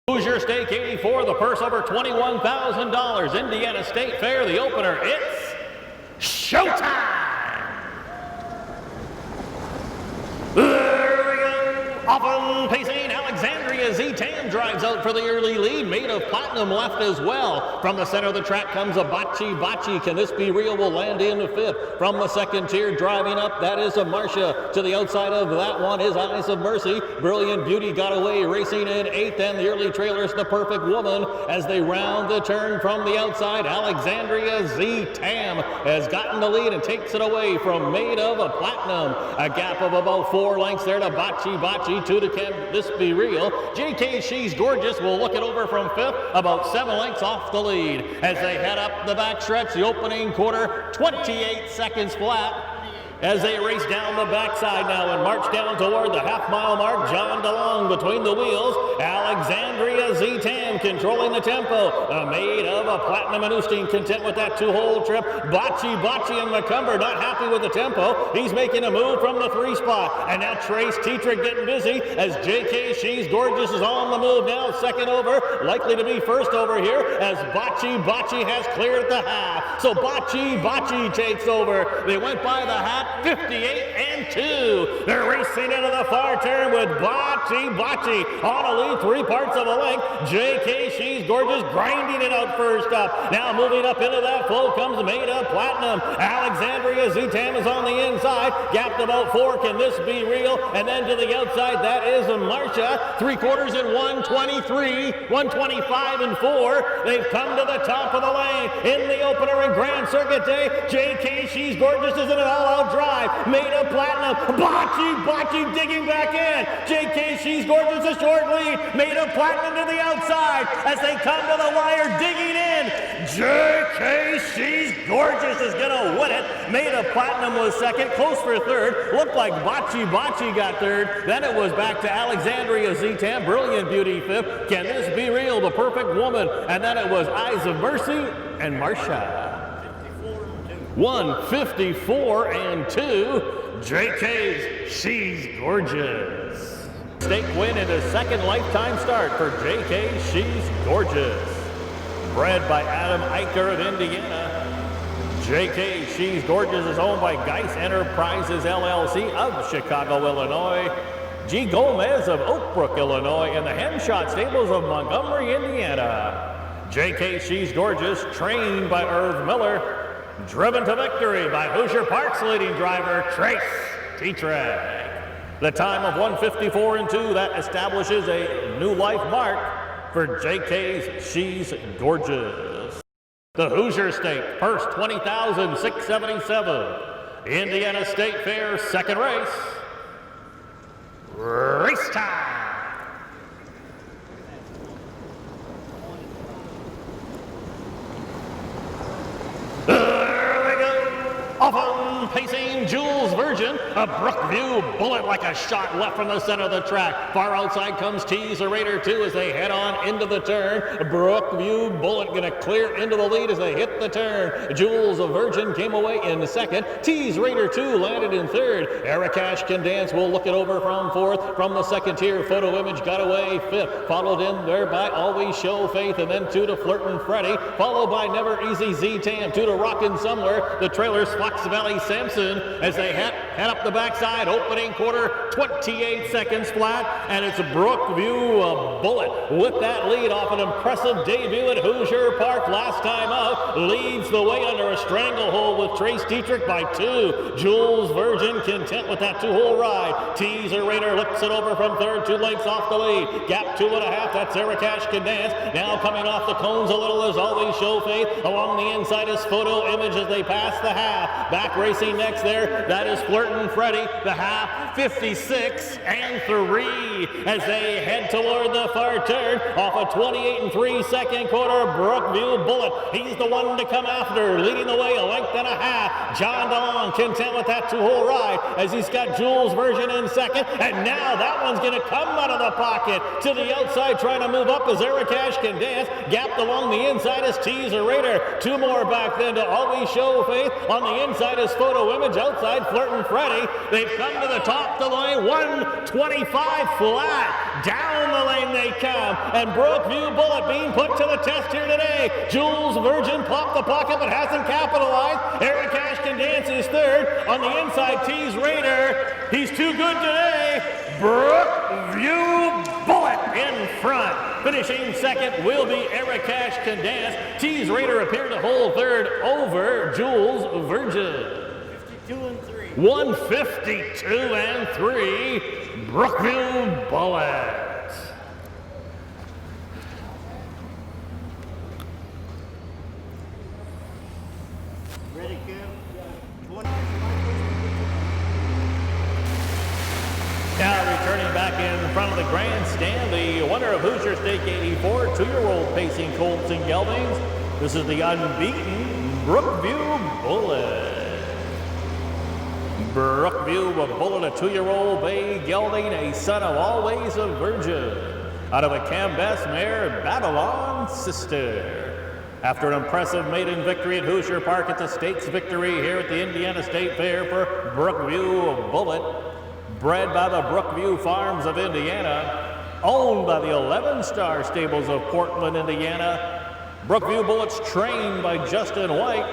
Hoosier Stake 84, the purse over $21,000. Indiana State Fair, the opener. It's showtime! There we go. Often pacing, Alexandria Z-Tam drives out for the early lead. Made of Platinum left as well. From the center of the track comes a Bachi. Can this be real? Will land in the fifth. From the second tier driving up, that is a Marcia. To the outside of that one is Eyes of Mercy. Brilliant Beauty got away, racing in eighth, and the early trailers, The Perfect Woman. As they round the turn from the outside, Alexandria Z-Tam has gotten the lead and takes it away from Made of a Platinum. A gap of about 4 lengths there to Bachi. To the Can This Be Real. JK She's Gordjus will look it over from fifth, about 7 lengths off the lead. As they head up the backstretch, the opening quarter, 28 seconds flat. As they race down the backside now and march down toward the half-mile mark, John DeLong between the wheels. Alexandria Z-Tam controlling the tempo. Made of a Platinum and Oosting content with that 2-hole trip. Bachi and McCumber not happy with the tempo. He's making a move from the 3 spot. And now Trace Tetrick getting busy as JK She's Gordjus is on the move now. Second over, likely to be first over here as Bachi has cleared the half. So Bachi takes over. They went by the half. 58-2. They're racing into the far turn with Bachi on a lead 3 parts of a length. JK She's Gordjus grinding it out first up. Now moving up into that flow comes Made of Platinum. Alexandria Z-Tam is on the inside. Gapped about 4. Can this be real? And then to the outside, that is Marcia. 3/4 in 123, 125 and 4. They've come to the top of the lane in the opener in Grand Circuit Day. JK She's Gordjus is in an all-out drive. Made of Platinum. Bachi digging back in. JK She's Gordjus a short lead. Made of Platinum to the outside as they come to the wire digging in. JK She's Gordjus is going to win it. Made of Platinum was second. Close for third. Looked like Bachi got third. Then it was back to Alexandria Z-Tam. Brilliant Beauty fifth. Can this be real? The Perfect Woman. And then it was Eyes of Mercy and Marcia. 154-2. JK's She's Gordjus. Stake win and a second lifetime start for JK She's Gordjus. Bred by Adam Eicher of Indiana. JK She's Gordjus is owned by Geis Enterprises LLC of Chicago, Illinois. G. Gomez of Oak Brook, Illinois, and the Hemshot Stables of Montgomery, Indiana. JK She's Gordjus, trained by Irv Miller. Driven to victory by Hoosier Park's leading driver, Trace Tetrick. The time of 154-2, that establishes a new life mark for JK's She's Gordjus. The Hoosier Stake, purse $20,677. Indiana State Fair, second race. Race time! Often pacing Jules Virgin, a Brookview bullet like a shot left from the center of the track. Far outside comes Teaser Raider 2 as they head on into the turn. Brookview bullet going to clear into the lead as they hit the turn. Jules Virgin came away in second. Tease Raider 2 landed in third. Ericash Can Dance will look it over from fourth. From the second tier, Photo Image got away fifth. Followed in there by Always Show Faith, and then 2 to Flirtin' Freddy. Followed by Never Easy Z-Tam, 2 to Rockin' Somewhere. The trailers Fox Valley Samson as they head up the backside. Opening quarter, 28 seconds flat, and it's Brookview bullet with that lead off an impressive debut at Hoosier Park last time out. Leads the way under a stranglehold with Trace Tetrick by 2. Jules Virgin content with that 2-hole ride. Teaser Raider looks it over from third, 2 lengths off the lead. Gap 2.5, that's Ericash Can Dance. Now coming off the cones a little as Always Show Faith. Along the inside is Photo Image as they pass the half. Back racing next there, that is Flirtin' Freddy. The half, 56-3 as they head toward the far turn. Off a 28-3 second quarter, Brookview bullet. He's the one to come after, leading the way a length and a half. John DeLong content with that 2-hole ride as he's got Jules Virgin in second. And now that one's going to come out of the pocket to the outside, trying to move up as Ericash Can Dance. Gapped along the inside is Teaser Raider. 2 more back then to Always Show Faith. On the inside is Photo to Women's outside, Flirtin' Freddy. They've come to the top of the lane, 125 flat. Down the lane they come, and Brookview Bullet being put to the test here today. Jules Virgin popped the pocket but hasn't capitalized. Eric Ashton Dance is third. On the inside, Tease Raider. He's too good today. Brookview Bullet in front. Finishing second will be Eric Ashton Dance. Tease Raider appeared to hold third over Jules Virgin. 152 and 3. Brookview Bullet. Ready, Kim? Now returning back in front of the grandstand, the winner of Hoosier Stakes 84, 2-year-old pacing Colts and geldings. This is the unbeaten Brookview Bullet. Brookview Bullet, a 2-year-old bay gelding, a son of always a virgin. Out of a Cambess mare, Babylon Sister. After an impressive maiden victory at Hoosier Park, it's a stakes victory here at the Indiana State Fair for Brookview Bullet. Bred by the Brookview Farms of Indiana, owned by the 11-star stables of Portland, Indiana. Brookview Bullets trained by Justin White,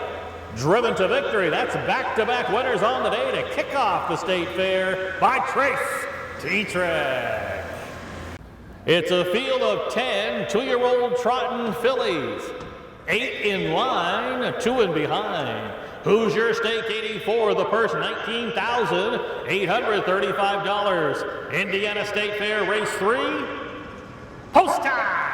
driven to victory. That's back-to-back winners on the day to kick off the State Fair by Trace T-Track. It's a field of 10 2-year-old trotting fillies, 8 in line, 2 in behind. Hoosier Stakes 84, the purse $19,835. Indiana State Fair Race 3, post time!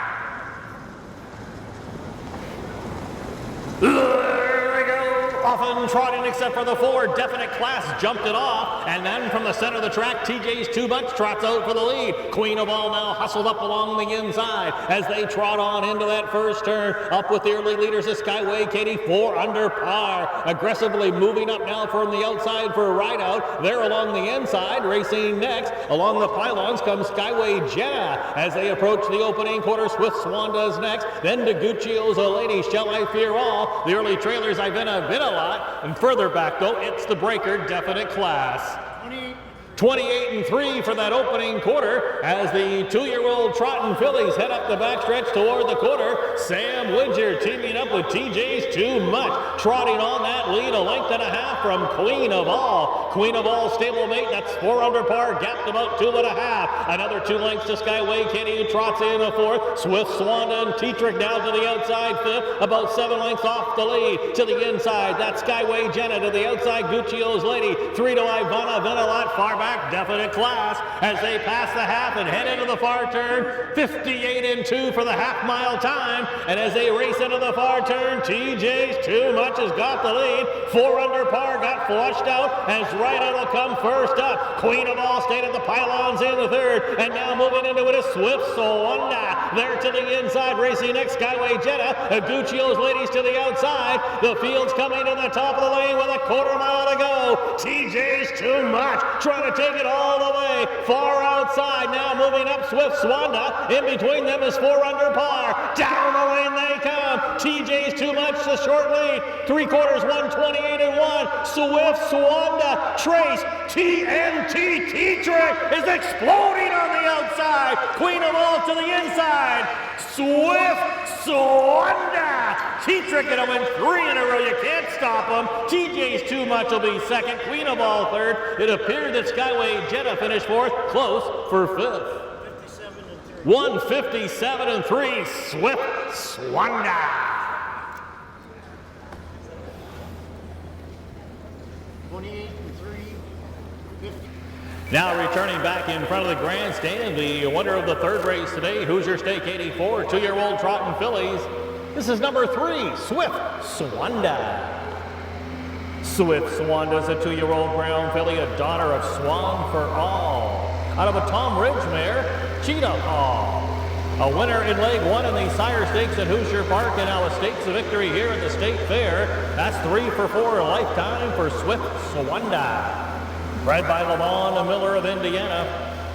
There we go. Often trotting except for the 4, Definite Class jumped it off, and then from the center of the track, TJ's Too Much trots out for the lead. Queen of All now hustled up along the inside as they trot on into that first turn. Up with the early leaders of Skyway Katie, 4 under par. Aggressively moving up now from the outside for a ride out. They're along the inside, racing next. Along the pylons comes Skyway Jenna as they approach the opening quarter. Swift Swanda's next, then DeGuccio's A Lady, Shall I Fear All. The early trailers, I've been a lot, and further back though, it's the breaker Definite Class. 28 and 3 for that opening quarter as the 2-year-old trotting fillies head up the backstretch toward the quarter. Sam Widger teaming up with TJ's Too Much, trotting on that lead, a length and a half from Queen of All. Queen of All stablemate, that's 4 under par, gapped about 2.5. Another 2 lengths to Skyway Kitty, who trots in a 4th. Swift Swanda and T-Trick down to the outside 5th, about 7 lengths off the lead. To the inside, that's Skyway Jenna. To the outside, Guccio's Lady. 3 to Ivana Venelot, far back. Definite Class as they pass the half and head into the far turn. 58 and 2 for the half-mile time, and as they race into the far turn, TJ's Too Much has got the lead. 4 under par, got flushed out as Ryder will come first up. Queen of All stayed at the pylons in the third, and now moving into it is Swift Swanda. There to the inside, racing next, Skyway Jenna. Guccio's Ladies to the outside. The field's coming to the top of the lane with a quarter mile to go. TJ's Too Much trying to take it all the way far outside. Now moving up, Swift Swanda. In between them is 4 under par. Down the lane they come. TJ's Too Much, the short lead. 3/4, 128 and 1. Swift Swanda. Trace TNT T-Trick is exploding on the outside. Queen of All to the inside. Swift Swanda. T-Trick gonna win 3 in a row. You can't stop him. TJ's Too Much will be second. Queen of All third. It appeared that Skyway Jenna finished 4th. Close for 5th. 157 and 3. Swift Swanda. Now returning back in front of the grandstand, the winner of the 3rd race today, Hoosier Stakes 84, 2-year-old trotting fillies. This is number 3, Swift Swanda. Swift Swanda is a 2-year-old brown filly, a daughter of Swan for All. Out of a Tom Ridge mare, Cheetah Hall. A winner in leg 1 in the Sire Stakes at Hoosier Park, and now a stakes victory here at the State Fair. That's 3 for 4 a lifetime for Swift Swanda. Bred by Lamont Miller of Indiana,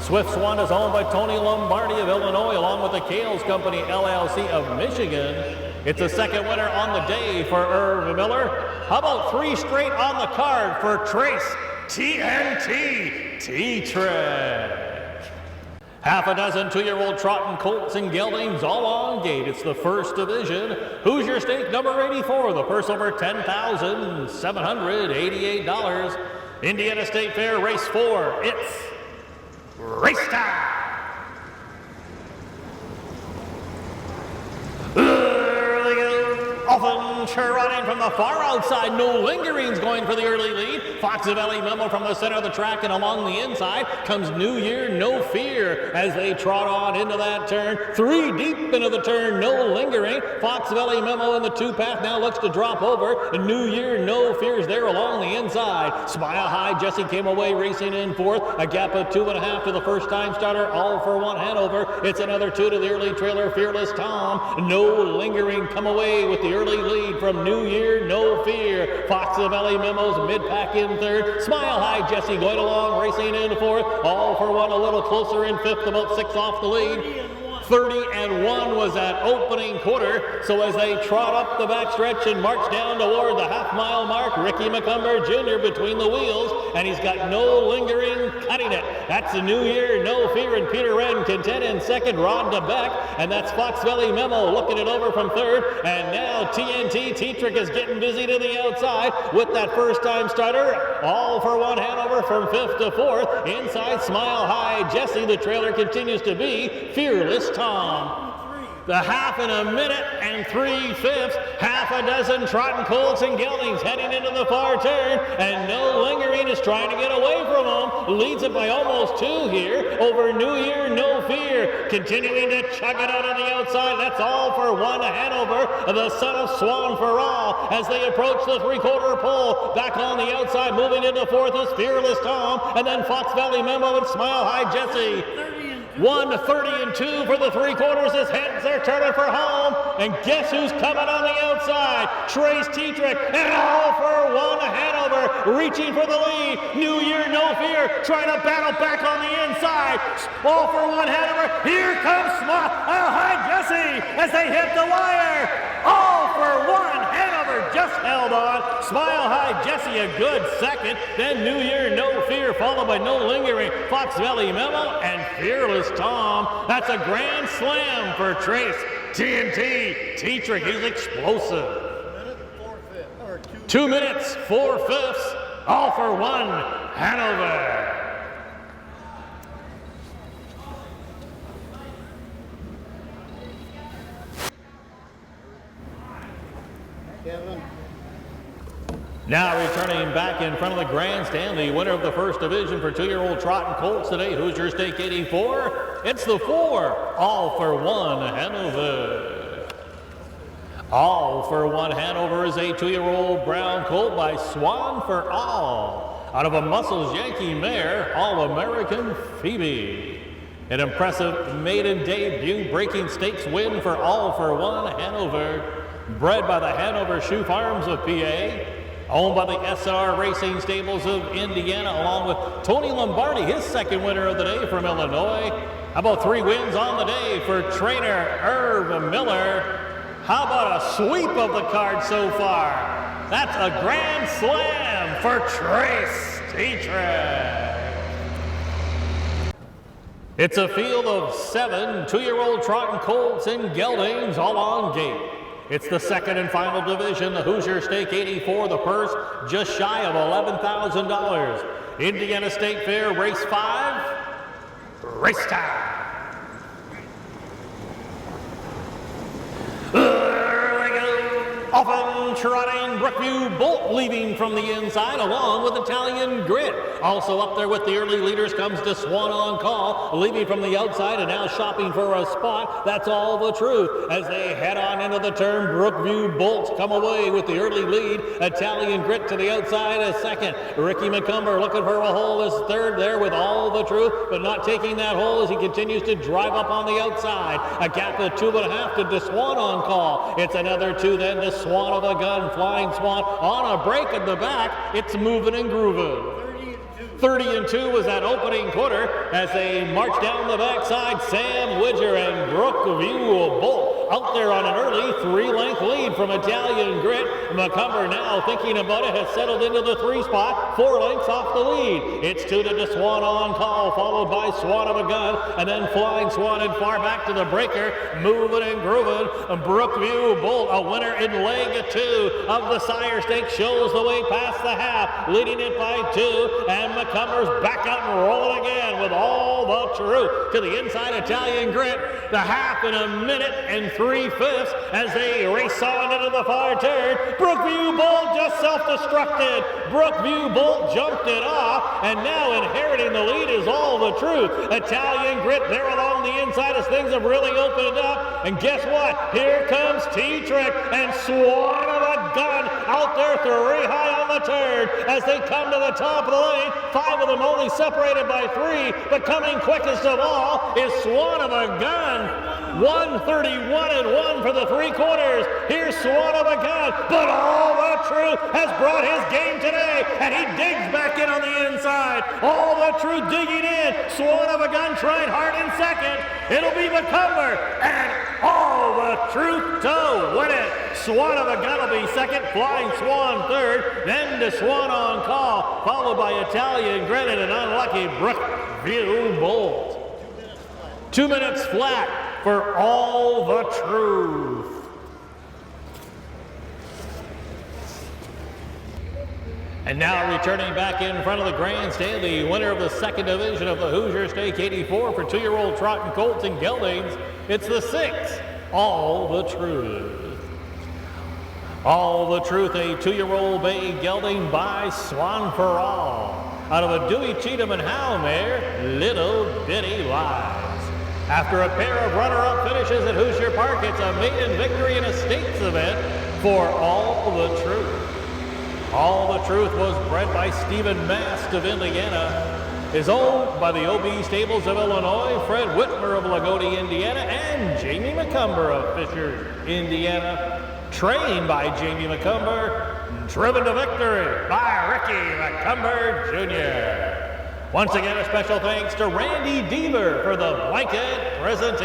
Swift Swanda is owned by Tony Lombardi of Illinois, along with the Kales Company LLC of Michigan. It's a second winner on the day for Irv Miller. How about 3 straight on the card for Trace TNT T-Trick? Half a dozen 2-year-old trotting colts and geldings all on gate. It's the first division. Hoosier Stake number 84, the purse over $10,788. Indiana State Fair race 4. It's race time. Often trotting from the far outside, no lingerings going for the early lead. Foxavelli Memo from the center of the track and along the inside comes New Year No Fear as they trot on into that turn. 3 deep into the turn, no lingering. Foxavelli Memo in the 2 path now looks to drop over. New Year No Fear's there along the inside. Smile High Jesse came away racing in 4th. A gap of 2.5 to the first time starter, Allforone Hanover. It's another 2 to the early trailer, Fearless Tom. No lingering, come away with the early lead from New Year No Fear. Foxavelli Memo's mid-pack in 3rd. Smile High Jesse going along, racing in 4th. Allforone a little closer in 5th, about 6 off the lead. 30-1 was that opening quarter. So as they trot up the backstretch and march down toward the half-mile mark, Ricky McCumber Jr. between the wheels, and he's got no lingering cutting it. That's the New Year No Fear, and Peter Wren content in 2nd, Rod DeBeck, and that's Foxavelli Memo looking it over from 3rd, and now TNT T-Trick is getting busy to the outside with that first-time starter. Allforone Hanover from 5th to 4th. Inside Smile High Jesse, the trailer continues to be Fearless Tom. The half in a minute and 3/5. Half a dozen trotting colts and geldings heading into the far turn, and no lingering is trying to get away from them. Leads it by almost 2 here over New Year No Fear. Continuing to chug it out on the outside. That's Allforone Hanover, the son of Swanda for all, as they approach the 3/4 pole. Back on the outside, moving into 4th is Fearless Tom, and then Foxavelli Memo and Smile High Jesse. 1:30-2 for the 3/4 as heads are turning for home. And guess who's coming on the outside? Trace T-Trick and Allforone Hanover reaching for the lead. New Year No Fear trying to battle back on the inside. Allforone Hanover. Here comes Smile High Jesse as they hit the wire. Allforone Hanover just held on. Smile High Jesse a good 2nd. Then New Year No Fear followed by No Lingering, Foxavelli Memo, and Fearless Tom. That's a grand slam for Trace TNT T-Trick. He's explosive. 2 minutes, 4/5. Allforone Hanover. Kevin. Now returning back in front of the grandstand, the winner of the first division for 2-year-old trotting colts today, Hoosier Stake 84. It's the 4, Allforone Hanover. Allforone Hanover is a 2-year-old brown colt by Swan for All, out of a Muscles Yankee mare, All-American Phoebe. An impressive maiden debut breaking stakes win for Allforone Hanover. Bred by the Hanover Shoe Farms of PA. Owned by the SR Racing Stables of Indiana, along with Tony Lombardi, his 2nd winner of the day from Illinois. How about 3 wins on the day for trainer Irv Miller? How about a sweep of the card so far? That's a grand slam for Trace T-Trick. It's a field of 7 2-year-old trotting colts and geldings all on gate. It's the 2nd and final division, the Hoosier Stake 84, the purse just shy of $11,000. Indiana State Fair race 5, race time. Often trotting Brookview Bolt leaving from the inside along with Italian Grit. Also up there with the early leaders comes the Swan on Call, leaving from the outside and now shopping for a spot. That's All the Truth. As they head on into the turn, Brookview Bolts come away with the early lead. Italian Grit to the outside as 2nd. Ricky McCumber looking for a hole as 3rd there with All the Truth, but not taking that hole as he continues to drive up on the outside. A gap of 2.5 to Swan on Call. It's another 2 then to Swan of a Gun, Flying Swan on a break at the back. It's moving and grooving. 30-2 was that opening quarter as they march down the backside. Sam Widger and Brookview Bolt out there on an early 3-length lead from Italian Grit. McCumber now thinking about it has settled into the 3 spot, 4 lengths off the lead. It's 2 to Swanda on call, followed by Swanda of a Gun, and then Flying Swan and far back to the breaker, moving and grooving. Brookview Bolt, a winner in leg 2 of the Sire Stakes, shows the way past the half, leading it by 2, and McCumber's back out and rolling again with All the Truth to the inside. Italian Grit, the half in a minute and 3/5 as they race on into the far turn. Brookview Bolt just self-destructed. Brookview Bolt jumped it off, and now inheriting the lead is All the Truth. Italian Grit there along the inside as things have really opened up. And guess what? Here comes T-Trick and Swan of a Gun out there 3 high on the turn as they come to the top of the lane. 5 of them only separated by 3, but coming quickest of all is Swan of a Gun. 1:31.1 for the 3/4. Here's Swan of a Gun, but All the Truth has brought his game today, and he digs back in on the inside. All the Truth digging in. Swan of a Gun trying hard in second. It'll be McCumber, and All the Truth to win it. Swan of a Gun will be second, Flying Swan third, then to Swan on call, followed by Italian Grit and an unlucky Brookview Bolt. 2 minutes flat for All the Truth. And now returning back in front of the grandstand, the winner of the second division of the Hoosier Stakes 84 for 2-year-old trot and colts and geldings. It's the 6, All the Truth. All the Truth, a 2-year-old bay gelding by Swan for All. Out of a Dewey Cheatham and Howe mare, Little Bitty Lies. After a pair of runner-up finishes at Hoosier Park, it's a maiden victory in a stakes event for All the Truth. All the Truth was bred by Stephen Mast of Indiana, is owned by the OB Stables of Illinois, Fred Whitmer of Lagodi, Indiana, and Jamie McCumber of Fisher, Indiana. Trained by Jamie McCumber, driven to victory by Ricky McCumber Jr. Once again, a special thanks to Randy Deaver for the blanket presentation.